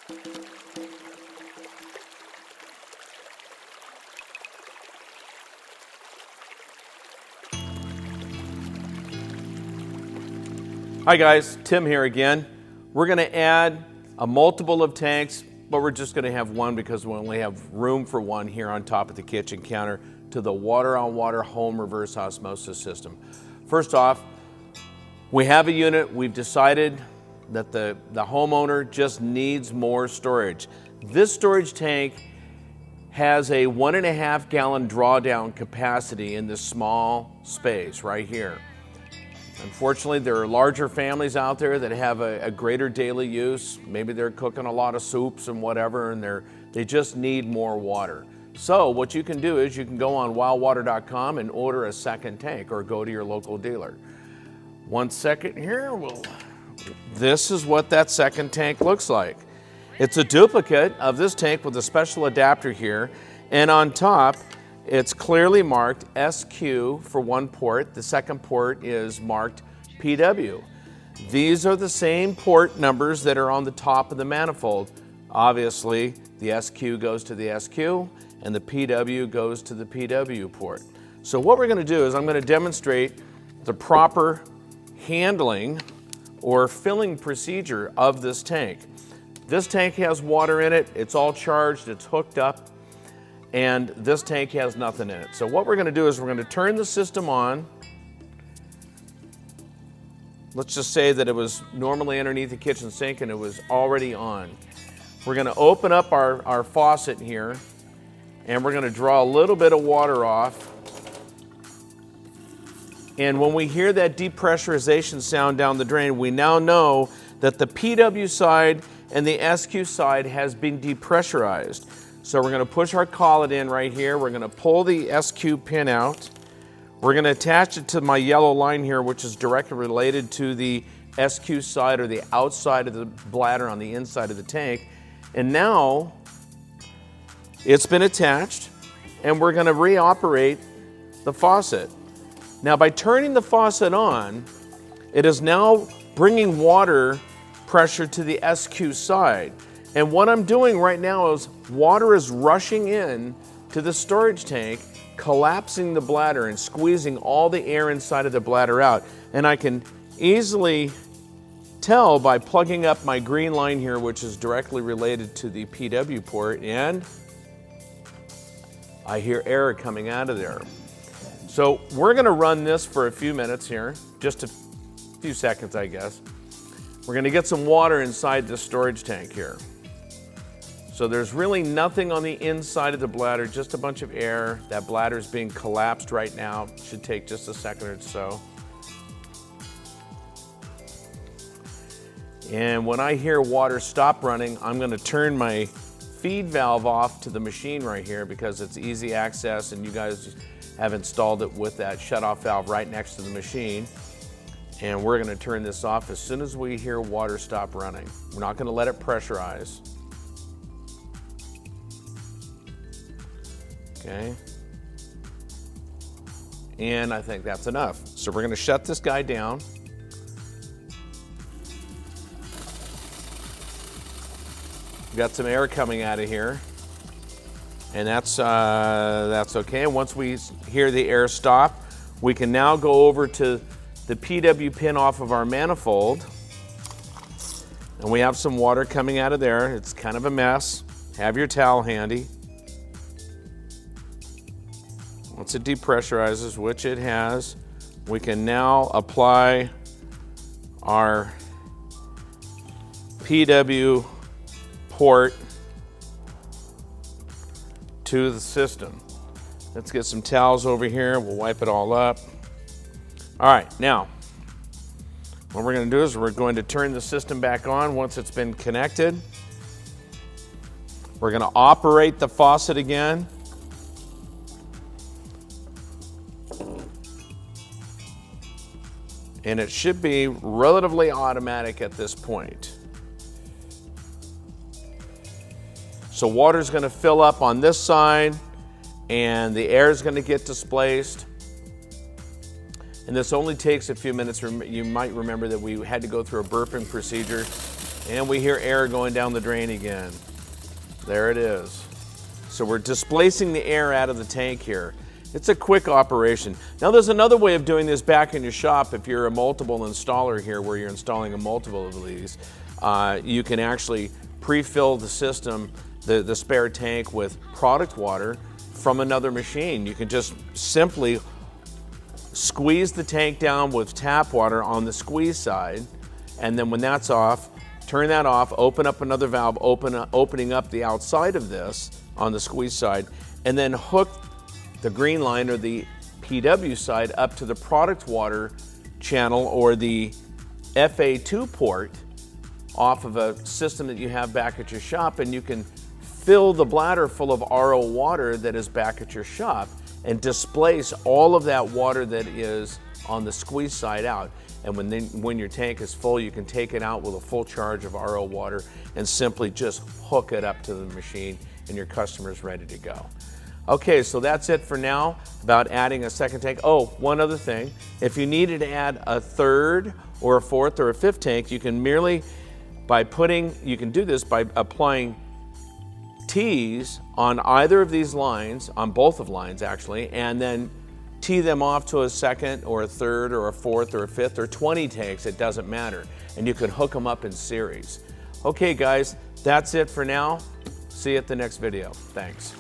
Hi guys, Tim here again. We're going to add a multiple of tanks, but we're just going to have one because we only have room for one here on top of the kitchen counter to the water-on-water home reverse osmosis system. First off, we have a unit. We've decided that the homeowner just needs more storage. This storage tank has a 1.5 gallon drawdown capacity in this small space right here. Unfortunately, there are larger families out there that have a greater daily use. Maybe they're cooking a lot of soups and whatever, and they just need more water. So what you can do is you can go on wildwater.com and order a second tank, or go to your local dealer. 1 second here. This is what that second tank looks like. It's a duplicate of this tank with a special adapter here, and on top, it's clearly marked SQ for one port. The second port is marked PW. These are the same port numbers that are on the top of the manifold. Obviously, the SQ goes to the SQ and the PW goes to the PW port. So what we're going to do is I'm going to demonstrate the proper handling or filling procedure of this tank. This tank has water in it. It's all charged. It's hooked up. And this tank has nothing in it. So what we're going to do is we're going to turn the system on. Let's just say that it was normally underneath the kitchen sink and it was already on. We're going to open up our faucet here and we're going to draw a little bit of water off. And when we hear that depressurization sound down the drain, we now know that the PW side and the SQ side has been depressurized. So we're going to push our collet in right here. We're going to pull the SQ pin out. We're going to attach it to my yellow line here, which is directly related to the SQ side or the outside of the bladder on the inside of the tank. And now it's been attached and we're going to reoperate the faucet. Now by turning the faucet on, it is now bringing water pressure to the SQ side. And what I'm doing right now is water is rushing in to the storage tank, collapsing the bladder and squeezing all the air inside of the bladder out. And I can easily tell by plugging up my green line here, which is directly related to the PW port, and I hear air coming out of there. So we're going to run this for a few minutes here, just a few seconds, I guess. We're going to get some water inside the storage tank here. So there's really nothing on the inside of the bladder, just a bunch of air. That bladder is being collapsed right now. Should take just a second or so. And when I hear water stop running, I'm going to turn my feed valve off to the machine right here because it's easy access and you guys have installed it with that shutoff valve right next to the machine. And we're going to turn this off as soon as we hear water stop running. We're not going to let it pressurize. Okay, and I think that's enough. So we're going to shut this guy down. We've got some air coming out of here, and that's okay. And once we hear the air stop, we can now go over to the PW pin off of our manifold, and we have some water coming out of there. It's kind of a mess. Have your towel handy. Once it depressurizes, which it has, we can now apply our PW port to the system. Let's get some towels over here. We'll wipe it all up. All right, now, what we're going to do is we're going to turn the system back on once it's been connected. We're going to operate the faucet again. And it should be relatively automatic at this point. So water's going to fill up on this side and the air is going to get displaced. And this only takes a few minutes. You might remember that we had to go through a burping procedure And we hear air going down the drain again. There it is. So we're displacing the air out of the tank here. It's a quick operation. Now there's another way of doing this back in your shop. If you're a multiple installer here where you're installing a multiple of these, you can actually pre-fill the system, the spare tank, with product water from another machine. You can just simply squeeze the tank down with tap water on the squeeze side, and then when that's off, turn that off, open up another valve, opening up the outside of this on the squeeze side, and then hook the green line or the PW side up to the product water channel or the FA2 port off of a system that you have back at your shop, and you can fill the bladder full of RO water that is back at your shop and displace all of that water that is on the squeeze side out. And when your tank is full, you can take it out with a full charge of RO water and simply just hook it up to the machine, and your customer's ready to go. Okay, so that's it for now about adding a second tank. Oh, one other thing. If you needed to add a third or a fourth or a fifth tank, you can merely, you can do this by applying T's on either of these lines, on both of lines actually, and then tee them off to a second or a third or a fourth or a fifth or 20 tanks, it doesn't matter. And you can hook them up in series. Okay guys, that's it for now. See you at the next video. Thanks.